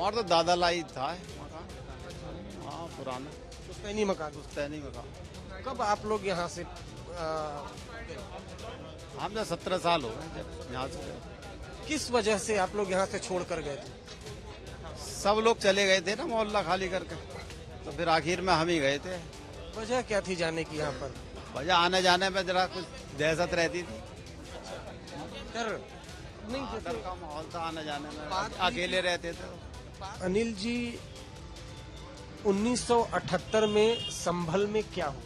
हमारा तो दादा लाई था मकान। हाँ पुराना पुश्तैनी मकान। पुश्तैनी मकान। कब आप लोग यहाँ से हम तो 17 साल हो गए जब यहाँ से गए। किस वजह से आप लोग यहाँ से छोड़ कर गए थे? सब लोग चले गए थे ना मोहल्ला खाली करके, तो फिर आखिर में हम ही गए थे। वजह क्या थी जाने की यहाँ पर? वजह आने जाने में जरा कुछ दहशत रहती थी। डर नहीं, डर का माहौल था आने जाने में, बात अकेले रहते थे। अनिल जी, 1978 में संभल में क्या हुआ?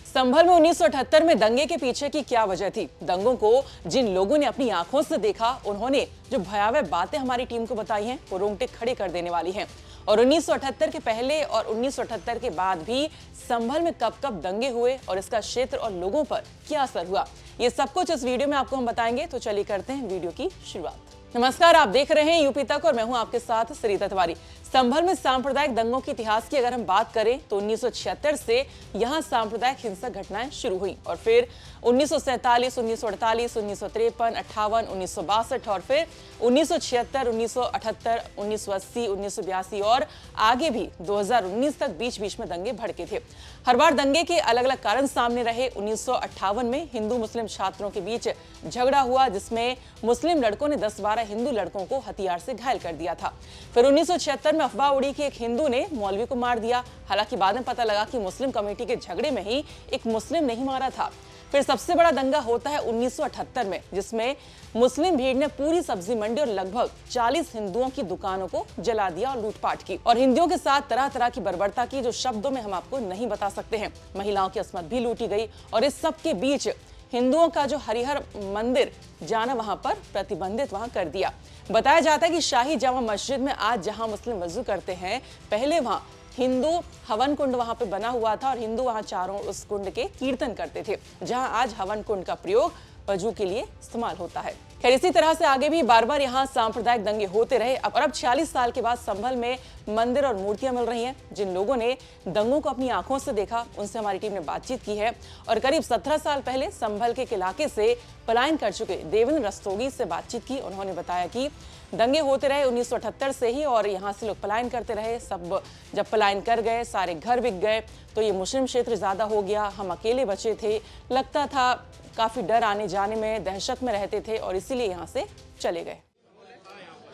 संभल में 1978 में दंगे के पीछे की क्या वजह थी? दंगों को जिन लोगों ने अपनी आंखों से देखा, उन्होंने जो भयावह बातें हमारी टीम को बताई हैं, वो रोंगटे खड़े कर देने वाली हैं। और 1978 के पहले और 1978 के बाद भी संभल में कब कब दंगे हुए और इसका क्षेत्र और लोगों पर क्या असर हुआ, ये सब कुछ इस वीडियो में आपको हम बताएंगे। तो चलिए करते हैं वीडियो की शुरुआत। नमस्कार, आप देख रहे हैं यूपी तक और मैं हूं आपके साथ सरिता तिवारी। संभल में सांप्रदायिक दंगों के इतिहास की अगर हम बात करें तो 1976 से यहां सांप्रदायिक हिंसक घटनाएं शुरू हुई और फिर 1947, 1948, 1953, 58, 1962 और फिर 1976, 1978, 1980, 1982 और आगे भी 2019 तक बीच बीच में दंगे भड़के थे। हर बार दंगे के अलग अलग कारण सामने रहे। 1958 में हिंदू मुस्लिम छात्रों के बीच झगड़ा हुआ, जिसमें मुस्लिम लड़कों ने 10-12 हिंदू लड़कों को हथियार से घायल कर दिया था। फिर 1976 में अफवाह उड़ी कि एक हिंदू ने मौलवी को मार दिया। हालांकि बाद में पता लगा कि मुस्लिम कमेटी के झगड़े में ही एक मुस्लिम नहीं मारा था। फिर सबसे बड़ा दंगा होता है 1978 में, जिसमें मुस्लिम भीड़ ने पूरी सब्जी मंडी और लगभग 40 हिंदुओं की दुकानों को जला दिया और लूटपाट की और हिंदुओं के साथ तरह तरह की बर्बरता की, जो शब्दों में हम आपको नहीं बता सकते हैं। महिलाओं की अस्मत भी लूटी गई और इस सब के बीच हिंदुओं का जो हरिहर मंदिर जाना वहां पर प्रतिबंधित वहां कर दिया। बताया जाता है कि शाही जामा मस्जिद में आज जहां मुस्लिम वजू करते हैं, पहले वहां हिंदू हवन कुंड वहां पे बना हुआ था और हिंदू वहां चारों उस कुंड के कीर्तन करते थे, जहां आज हवन कुंड का प्रयोग वजू के लिए इस्तेमाल होता है। खैर, इसी तरह से आगे भी बार बार यहाँ सांप्रदायिक दंगे होते रहे और अब 46 साल के बाद संभल में मंदिर और मूर्तियां मिल रही हैं। जिन लोगों ने दंगों को अपनी आंखों से देखा, उनसे हमारी टीम ने बातचीत की है और करीब 17 साल पहले संभल के एक इलाके से पलायन कर चुके देवेंद्र रस्तोगी से बातचीत की। उन्होंने बताया कि दंगे होते रहे 1978 से ही और यहाँ से लोग पलायन करते रहे। सब जब पलायन कर गए, सारे घर बिक गए, तो ये मुस्लिम क्षेत्र ज्यादा हो गया। हम अकेले बचे थे, लगता था काफी डर आने जाने में, दहशत में रहते थे और इसीलिए यहाँ से चले गए।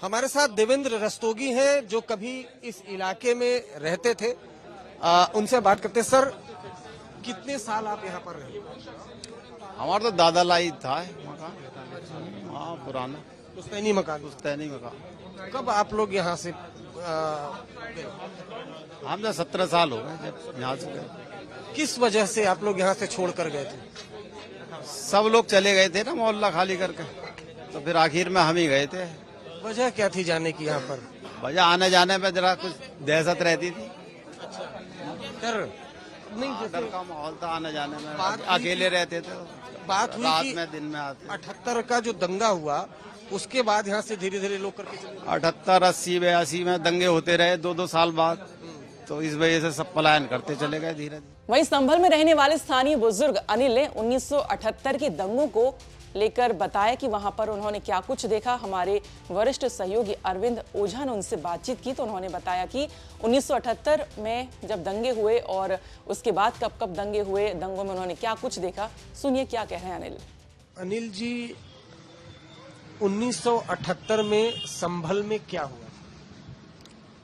हमारे साथ देवेंद्र रस्तोगी हैं, जो कभी इस इलाके में रहते थे। उनसे बात करते हैं। सर, कितने साल आप यहाँ पर रहे? हमारा तो दादा लाई था मकान। हाँ पुराना पुश्तैनी मकान। पुश्तैनी मकान। कब आप लोग यहाँ से हम तो 17 साल हो गए जब यहाँ से गए। किस वजह से आप लोग यहाँ से छोड़ कर गए थे? सब लोग चले गए थे ना मोहल्ला खाली करके, तो फिर आखिर में हम ही गए थे। वजह क्या थी जाने की यहाँ पर? वजह आने जाने में जरा कुछ दहशत रहती थी। डर नहीं, डर का माहौल था आने जाने में, बात अकेले रहते थे। बात हुई रात कि में दिन में आते। 78 का जो दंगा हुआ, उसके बाद यहाँ से धीरे धीरे लोग करके चले गए। 78, 80, 82 में दंगे होते रहे 2-2 साल बाद, तो इस वजह से सब पलायन करते चले गए धीरे धीरे। वहीं संभल में रहने वाले स्थानीय बुजुर्ग अनिल ने 1978 के दंगों को लेकर बताया कि वहां पर उन्होंने क्या कुछ देखा। हमारे वरिष्ठ सहयोगी अरविंद ओझा ने उनसे बातचीत की, तो उन्होंने बताया कि 1978 में जब दंगे हुए और उसके बाद कब कब दंगे हुए, दंगों में उन्होंने क्या कुछ देखा। सुनिए क्या कह रहे हैं अनिल। अनिल जी, 1978 में संभल में क्या हुआ?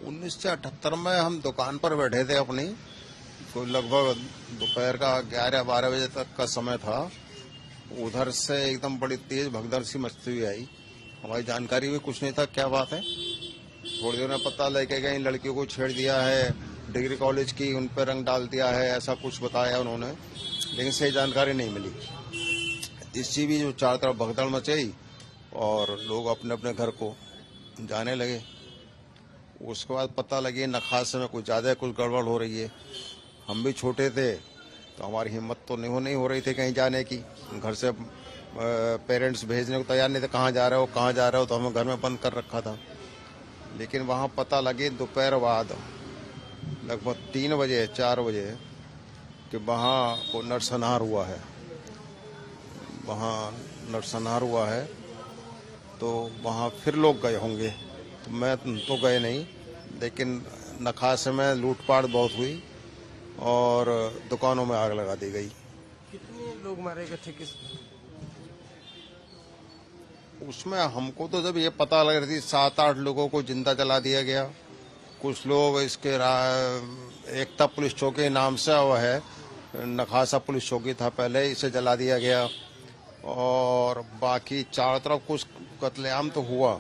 1978 में हम दुकान पर बैठे थे अपनी, तो लगभग दोपहर का 11-12 बजे तक का समय था। उधर से एकदम बड़ी तेज भगदड़ सी मचती हुई आई। हमारी जानकारी में कुछ नहीं था क्या बात है। थोड़ी देर में पता लगे कहीं लड़कियों को छेड़ दिया है, डिग्री कॉलेज की उन पर रंग डाल दिया है, ऐसा कुछ बताया उन्होंने, लेकिन सही जानकारी नहीं मिली। इससे भी जो चारों तरफ भगदड़ मचाई और लोग अपने अपने घर को जाने लगे। उसके बाद पता लगे नखास में कुछ ज्यादा कुछ गड़बड़ हो रही है। हम भी छोटे थे, तो हमारी हिम्मत तो नहीं हो रही थी कहीं जाने की। घर से पेरेंट्स भेजने को तैयार नहीं थे, कहाँ जा रहे हो कहाँ जा रहे हो, तो हमें घर में बंद कर रखा था। लेकिन वहाँ पता लगे दोपहर बाद लगभग 3 बजे 4 बजे कि वहाँ को नरसंहार हुआ है। वहाँ नरसंहार हुआ है, तो वहाँ फिर लोग गए होंगे, तो मैं तो गए नहीं, लेकिन नखासे में लूटपाट बहुत हुई और दुकानों में आग लगा दी गई। कितने लोग मारे गए थे? किस उसमें हमको तो जब ये पता लग रही थी 7-8 लोगों को जिंदा जला दिया गया। कुछ लोग इसके एकता पुलिस चौकी नाम से वो है, नखासा पुलिस चौकी था पहले, इसे जला दिया गया। और बाकी चारों तरफ कुछ कत्लेआम तो हुआ,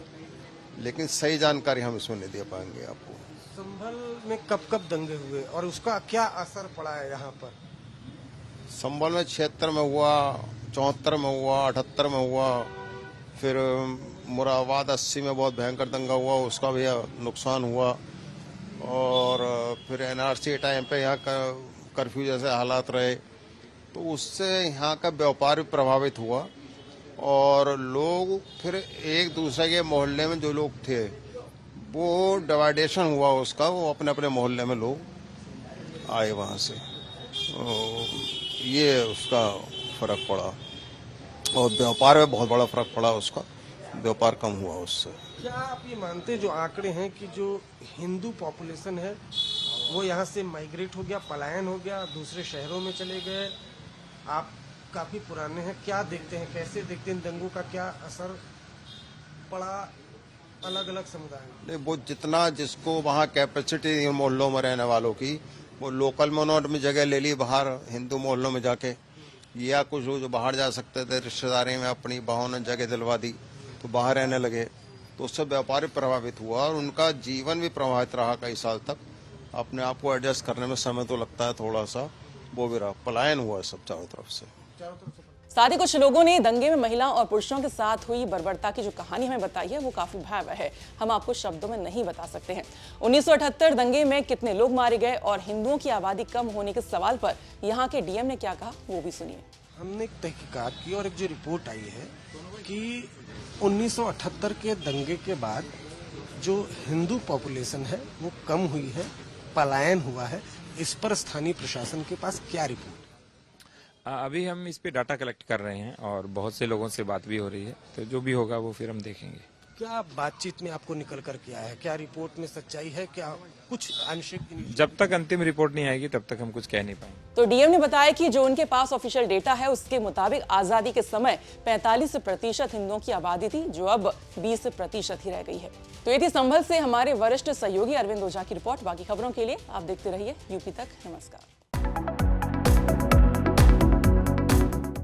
लेकिन सही जानकारी हम इसमें नहीं दे पाएंगे आपको। संभल में कब कब दंगे हुए और उसका क्या असर पड़ा है यहाँ पर? संभल में 76 में हुआ, 74 में हुआ, 78 में हुआ, फिर मुरादाबाद 80 में बहुत भयंकर दंगा हुआ, उसका भी नुकसान हुआ। और फिर NRC टाइम पे यहाँ का कर्फ्यू जैसे हालात रहे, तो उससे यहाँ का व्यापार भी प्रभावित हुआ। और लोग फिर एक दूसरे के मोहल्ले में जो लोग थे वो डिवाइडेशन हुआ उसका, वो अपने अपने मोहल्ले में लोग आए वहाँ से, ये उसका फर्क पड़ा। और व्यापार में बहुत बड़ा फर्क पड़ा, उसका व्यापार कम हुआ उससे। क्या आप ये मानते जो आंकड़े हैं कि जो हिंदू पॉपुलेशन है वो यहाँ से माइग्रेट हो गया, पलायन हो गया, दूसरे शहरों में चले गए? आप काफी पुराने हैं, क्या देखते हैं, कैसे देखते हैं दंगों का क्या असर पड़ा अलग अलग समुदाय में? वो जितना जिसको वहाँ कैपेसिटी मोहल्लों में रहने वालों की, वो लोकल में उन्होंने जगह ले ली बाहर हिंदू मोहल्लों में जाके, या कुछ लोग जो बाहर जा सकते थे रिश्तेदारी में अपनी बहू ने जगह दिलवा दी तो बाहर रहने लगे। तो उससे व्यापार भी प्रभावित हुआ और उनका जीवन भी प्रभावित रहा कई साल तक। अपने आप को एडजस्ट करने में समय तो लगता है थोड़ा सा, वो भी रहा, पलायन हुआ सब चारों तरफ से। साथ ही कुछ लोगों ने दंगे में महिलाओं और पुरुषों के साथ हुई बर्बरता की जो कहानी हमें बताई है वो काफी भयावह है, हम आपको शब्दों में नहीं बता सकते हैं। 1978 दंगे में कितने लोग मारे गए और हिंदुओं की आबादी कम होने के सवाल पर यहाँ के डीएम ने क्या कहा वो भी सुनिए। हमने एक तहकीकात की और एक जो रिपोर्ट आई है कि 1978 के दंगे के बाद जो हिंदू पॉपुलेशन है वो कम हुई है, पलायन हुआ है। इस पर स्थानीय प्रशासन के पास क्या रिपोर्ट? अभी हम इस पे डाटा कलेक्ट कर रहे हैं और बहुत से लोगों से बात भी हो रही है, तो जो भी होगा वो फिर हम देखेंगे। क्या बातचीत में आपको निकल कर के आया है? क्या रिपोर्ट में सच्चाई है? क्या कुछ आंशिक? जब तक अंतिम रिपोर्ट नहीं आएगी तब तक हम कुछ कह नहीं पाएंगे। तो डीएम ने बताया कि जो उनके पास ऑफिशियल डेटा है उसके मुताबिक आजादी के समय 45% हिंदुओं की आबादी थी, जो अब 20% ही रह गई है। तो ये थी संभल से हमारे वरिष्ठ सहयोगी अरविंद ओझा की रिपोर्ट। बाकी खबरों के लिए आप देखते रहिए यूपी तक। नमस्कार।